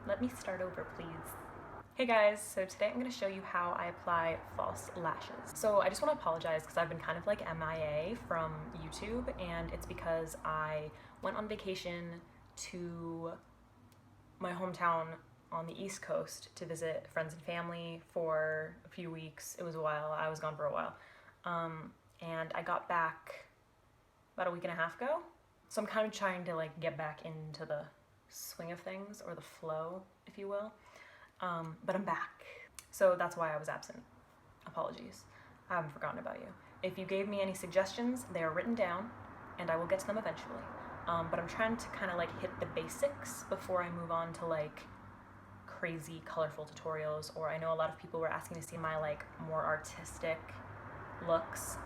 Let me start over, please. Hey guys, so today I'm going to show you how I apply false lashes. So I just want to apologize because I've been kind of like MIA from YouTube, and it's because I went on vacation to my hometown on the East Coast to visit friends and family for a few weeks. It was a while. I was gone for a while. And I got back about a week and a half ago. So I'm kind of trying to like get back into the swing of things, or the flow, if you will. But I'm back. So that's why I was absent. Apologies. I haven't forgotten about you. If you gave me any suggestions, they are written down and I will get to them eventually. But I'm trying to kind of like hit the basics before I move on to like crazy colorful tutorials, or I know a lot of people were asking to see my like more artistic looks,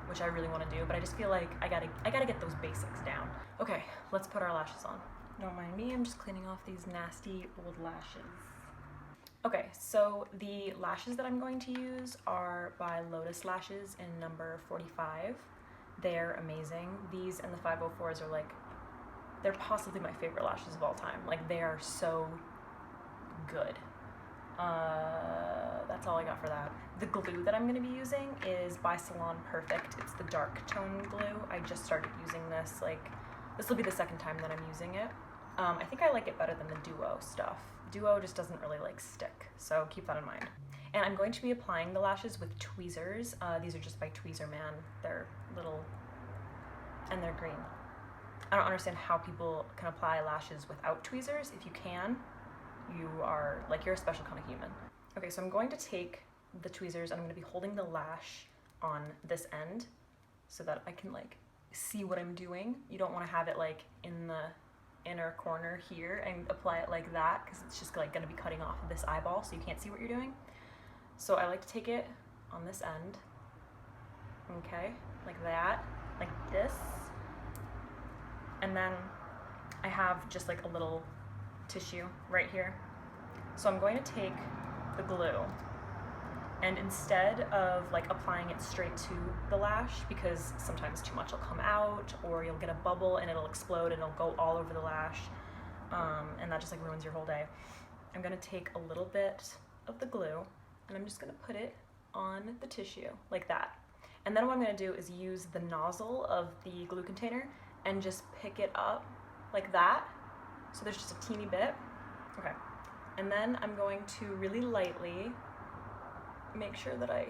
which I really want to do, but I just feel like I gotta get those basics down. Okay, let's put our lashes on. Don't mind me, I'm just cleaning off these nasty old lashes. Okay, so the lashes that I'm going to use are by Lotus Lashes in number 45. They're amazing. These and the 504s are like, they're possibly my favorite lashes of all time. Like, they are so good. That's all I got for that. The glue that I'm going to be using is by Salon Perfect. It's the dark tone glue. I just started using this, like, this will be the second time that I'm using it. I think I like it better than the Duo stuff. Duo just doesn't really like stick, so keep that in mind. And I'm going to be applying the lashes with tweezers. These are just by Tweezer Man. They're little, and they're green. I don't understand how people can apply lashes without tweezers. If you can, you're a special kind of human. Okay, so I'm going to take the tweezers and I'm going to be holding the lash on this end so that I can like see what I'm doing. You don't want to have it like in the inner corner here and apply it like that, because it's just like going to be cutting off this eyeball so you can't see what you're doing. So I like to take it on this end, okay, like that, like this, and then I have just like a little tissue right here. So I'm going to take the glue, and instead of like applying it straight to the lash, because sometimes too much will come out or you'll get a bubble and it'll explode and it'll go all over the lash, and that just like ruins your whole day, I'm gonna take a little bit of the glue and I'm just gonna put it on the tissue like that. And then what I'm gonna do is use the nozzle of the glue container and just pick it up like that. So there's just a teeny bit. Okay. And then I'm going to really lightly make sure that I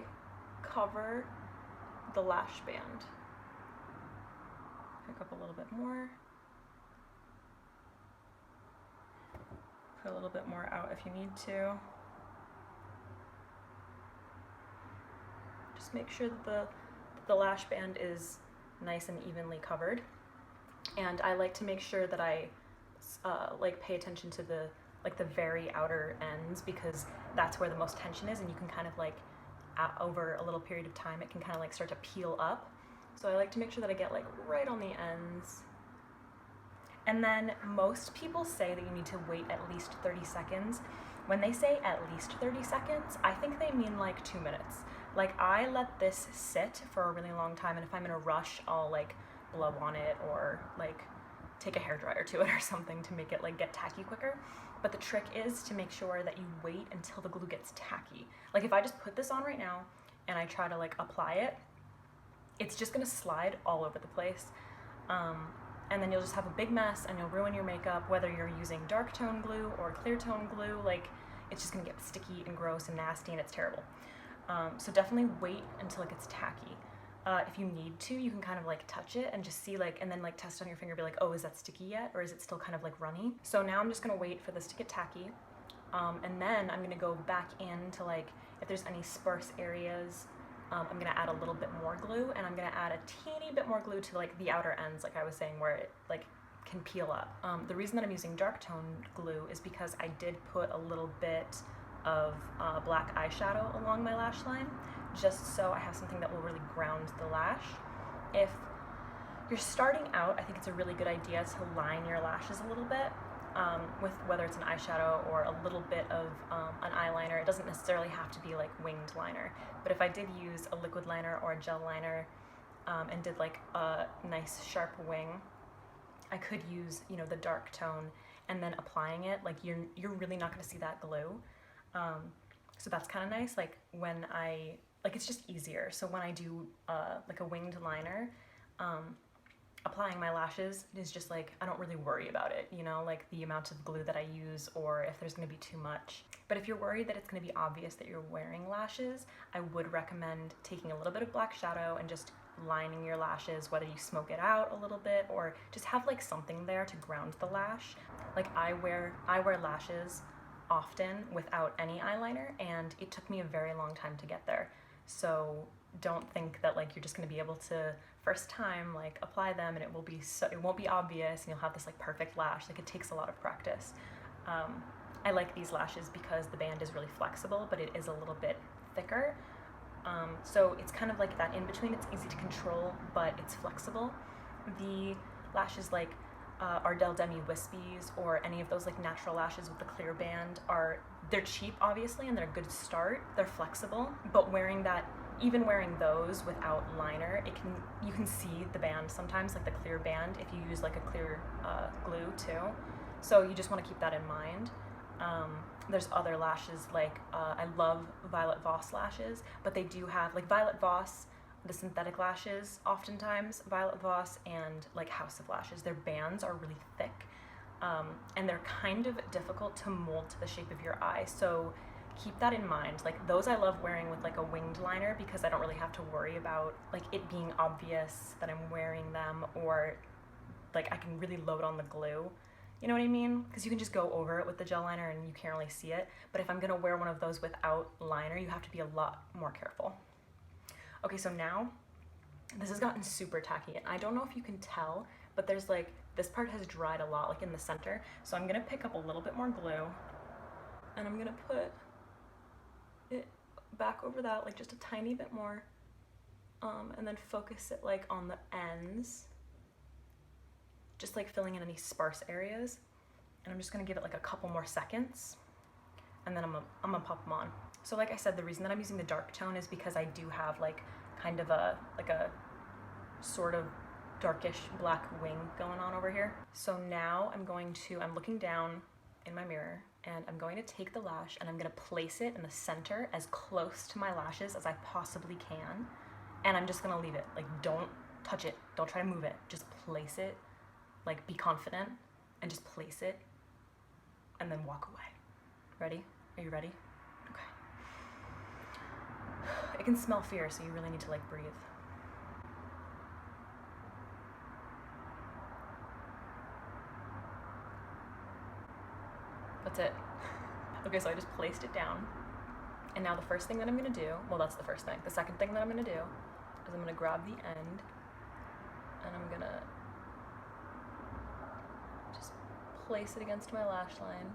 cover the lash band. Pick up a little bit more. Put a little bit more out if you need to. Just make sure that the lash band is nice and evenly covered. And I like to make sure that I like pay attention to the very outer ends, because that's where the most tension is, and you can kind of like over a little period of time it can kind of like start to peel up. So I like to make sure that I get like right on the ends. And then most people say that you need to wait at least 30 seconds. When they say at least 30 seconds, I think they mean like 2 minutes. Like, I let this sit for a really long time, and if I'm in a rush, I'll like blow on it or like take a hairdryer to it or something to make it like get tacky quicker. But the trick is to make sure that you wait until the glue gets tacky. Like, if I just put this on right now and I try to like apply it, it's just gonna slide all over the place. And then you'll just have a big mess and you'll ruin your makeup, whether you're using dark tone glue or clear tone glue. Like, it's just gonna get sticky and gross and nasty, and it's terrible. So definitely wait until it gets tacky. If you need to, you can kind of like touch it and just see like, and then like test on your finger, be like, oh, is that sticky yet? Or is it still kind of like runny? So now I'm just gonna wait for this to get tacky. And then I'm gonna go back in to like, if there's any sparse areas, I'm gonna add a little bit more glue, and I'm gonna add a teeny bit more glue to like the outer ends, like I was saying, where it like can peel up. The reason that I'm using dark tone glue is because I did put a little bit of black eyeshadow along my lash line, just so I have something that will really ground the lash. If you're starting out, I think it's a really good idea to line your lashes a little bit with whether it's an eyeshadow or a little bit of an eyeliner. It doesn't necessarily have to be like winged liner, but if I did use a liquid liner or a gel liner and did like a nice sharp wing, I could use, you know, the dark tone and then applying it, like you're really not going to see that glue. So that's kind of nice. Like when it's just easier. So when I do like a winged liner, applying my lashes is just like, I don't really worry about it, you know, like the amount of glue that I use or if there's going to be too much. But if you're worried that it's going to be obvious that you're wearing lashes, I would recommend taking a little bit of black shadow and just lining your lashes, whether you smoke it out a little bit or just have like something there to ground the lash. Like I wear lashes often without any eyeliner, and it took me a very long time to get there. So don't think that like you're just going to be able to first time like apply them and it won't be obvious and you'll have this like perfect lash. Like it takes a lot of practice. I like these lashes because the band is really flexible, but it is a little bit thicker. So it's kind of like that in between. It's easy to control, but it's flexible. The lashes like Ardell Demi Wispies or any of those like natural lashes with the clear band they're cheap obviously and they're a good start. They're flexible, but even wearing those without liner, you can see the band sometimes, like the clear band, if you use like a clear glue too. So you just want to keep that in mind. There's other lashes like I love Violet Voss lashes, but they do have like Violet Voss, the synthetic lashes, oftentimes Violet Voss and like House of Lashes, their bands are really thick, and they're kind of difficult to mold to the shape of your eye. So keep that in mind. Like those I love wearing with like a winged liner because I don't really have to worry about like it being obvious that I'm wearing them, or like I can really load on the glue. You know what I mean? Because you can just go over it with the gel liner and you can't really see it. But if I'm gonna wear one of those without liner, you have to be a lot more careful. Okay, so now this has gotten super tacky and I don't know if you can tell, but there's like, this part has dried a lot, like in the center. So I'm gonna pick up a little bit more glue and I'm gonna put it back over that, like just a tiny bit more, and then focus it like on the ends, just like filling in any sparse areas. And I'm just gonna give it like a couple more seconds and then I'm gonna pop them on. So like I said, the reason that I'm using the dark tone is because I do have like kind of a sort of darkish black wing going on over here. So now I'm looking down in my mirror and I'm going to take the lash and I'm gonna place it in the center as close to my lashes as I possibly can. And I'm just gonna leave it, like don't touch it, don't try to move it, just place it, like be confident and just place it and then walk away. Ready? Are you ready? Okay. It can smell fear, so you really need to like breathe. That's it. Okay, so I just placed it down. And now the first thing that I'm gonna do, well, that's the first thing. The second thing that I'm gonna do is I'm gonna grab the end and I'm gonna just place it against my lash line.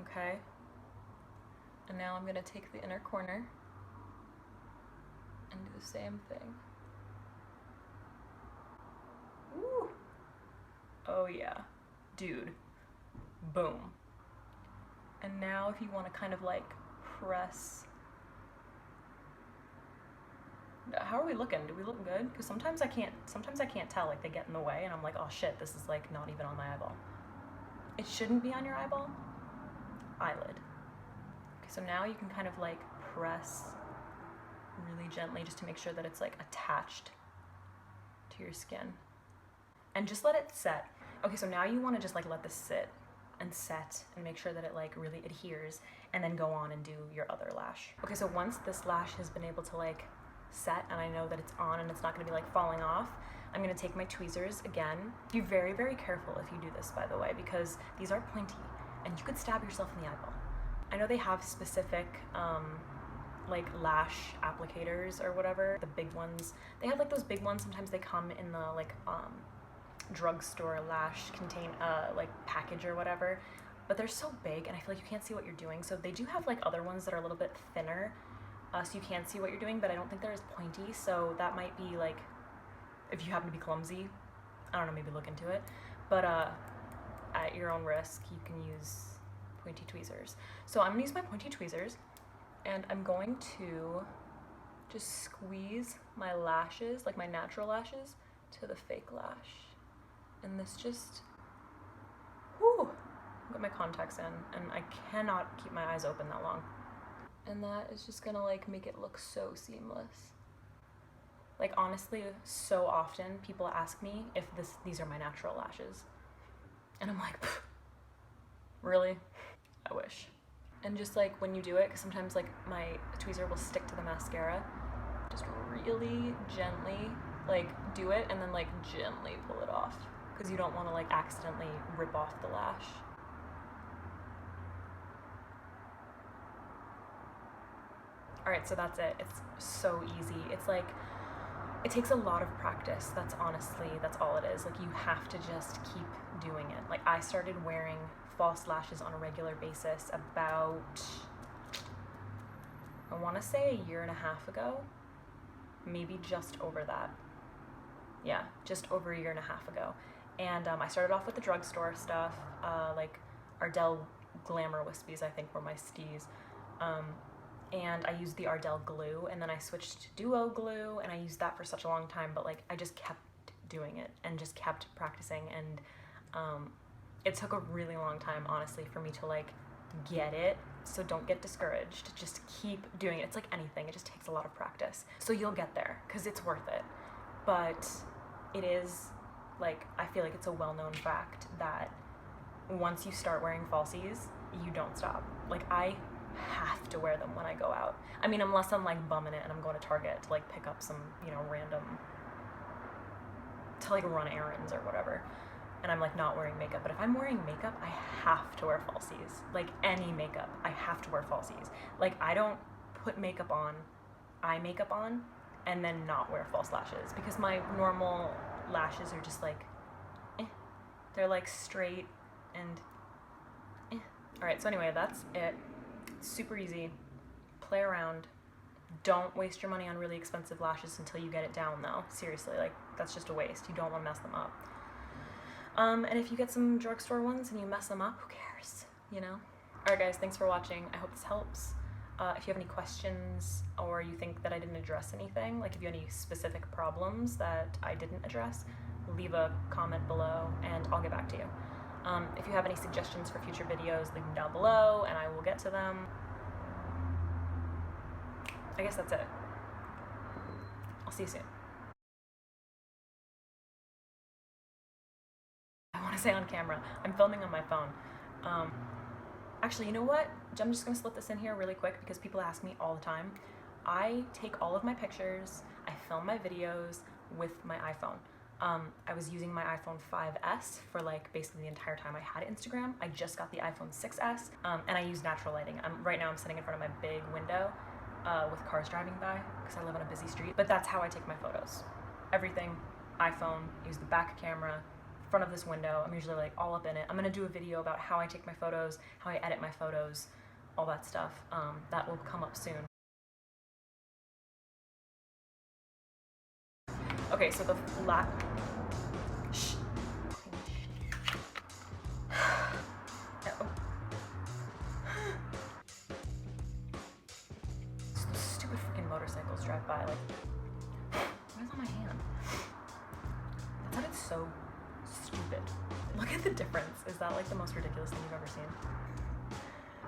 Okay. And now I'm gonna take the inner corner and do the same thing. Woo! Oh yeah, dude. Boom. And now if you want to kind of like press, how are we looking? Do we look good? Because sometimes I can't tell, like they get in the way and I'm like, oh shit, this is like not even on my eyeball. It shouldn't be on your eyeball. Eyelid. Okay, so now you can kind of like press really gently just to make sure that it's like attached to your skin. And just let it set. Okay, so now you want to just like let this sit and set and make sure that it like really adheres, and then go on and do your other lash. Okay, so once this lash has been able to like set and I know that it's on and it's not going to be like falling off, I'm going to take my tweezers again. Be very, very careful if you do this, by the way, because these are pointy and you could stab yourself in the eyeball. I know they have specific like lash applicators or whatever, the big ones. They have like those big ones. Sometimes they come in the like drugstore lash like package or whatever, but they're so big and I feel like you can't see what you're doing. So they do have like other ones that are a little bit thinner, so you can see what you're doing, but I don't think they're as pointy. So that might be like, if you happen to be clumsy, I don't know, maybe look into it. But at your own risk, you can use pointy tweezers. So I'm gonna use my pointy tweezers and I'm going to just squeeze my lashes, like my natural lashes, to the fake lash. And this just put my contacts in, and I cannot keep my eyes open that long. And that is just gonna like make it look so seamless. Like honestly, so often people ask me if these are my natural lashes. And I'm like, really? I wish. And just like when you do it, because sometimes like my tweezer will stick to the mascara, just really gently like do it and then like gently pull it off, because you don't want to like accidentally rip off the lash. All right, so that's it. It's so easy. It's like, it takes a lot of practice. That's all it is. Like you have to just keep doing it. Like I started wearing false lashes on a regular basis about, I want to say a year and a half ago, maybe just over that. Yeah, just over a year and a half ago. And I started off with the drugstore stuff, like Ardell Glamour Wispies, I think were my steez. And I used the Ardell glue, and then I switched to Duo glue, and I used that for such a long time, but like I just kept doing it and just kept practicing, and it took a really long time, honestly, for me to like get it. So don't get discouraged, just keep doing it. It's like anything, it just takes a lot of practice. So you'll get there, because it's worth it. But it is, like, I feel like it's a well-known fact that once you start wearing falsies, you don't stop. Like I have to wear them when I go out. I mean, unless I'm like bumming it and I'm going to Target to like pick up some, you know, random, to like run errands or whatever, and I'm like not wearing makeup. But if I'm wearing makeup, I have to wear falsies. Like any makeup, I have to wear falsies. Like I don't put makeup on, eye makeup on, and then not wear false lashes, because my normal lashes are just like, they're like straight and All right, so anyway, that's it. Super easy. Play around. Don't waste your money on really expensive lashes until you get it down, though. Seriously, like, that's just a waste. You don't want to mess them up. And if you get some drugstore ones and you mess them up, who cares, you know? Alright guys, thanks for watching. I hope this helps. If you have any questions, or you think that I didn't address anything, like if you have any specific problems that I didn't address, leave a comment below and I'll get back to you. If you have any suggestions for future videos, leave them down below and I will get to them. I guess that's it. I'll see you soon. I want to say on camera. I'm filming on my phone. Actually, you know what? I'm just going to slip this in here really quick because people ask me all the time. I take all of my pictures, I film my videos with my iPhone. I was using my iPhone 5S for like basically the entire time I had Instagram. I just got the iPhone 6S, and I use natural lighting. Right now I'm sitting in front of my big window with cars driving by because I live on a busy street. But that's how I take my photos. Everything, iPhone, use the back camera, front of this window. I'm usually like all up in it. I'm gonna do a video about how I take my photos, how I edit my photos, all that stuff. That will come up soon. Okay, so the Shh. Oh. Stupid freaking motorcycles drive by, like, what is on my hand? That sounded so stupid. Look at the difference. Is that like the most ridiculous thing you've ever seen?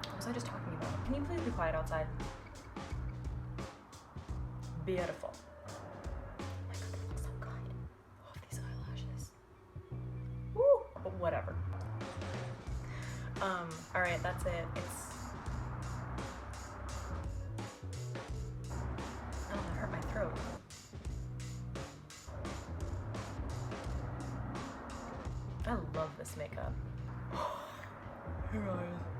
What was I just talking about? Can you please be quiet outside? Beautiful. Oh my god, they look so good. I love these eyelashes. Woo! But whatever. Alright, that's it. Oh, that hurt my throat. I love this makeup. Hey guys.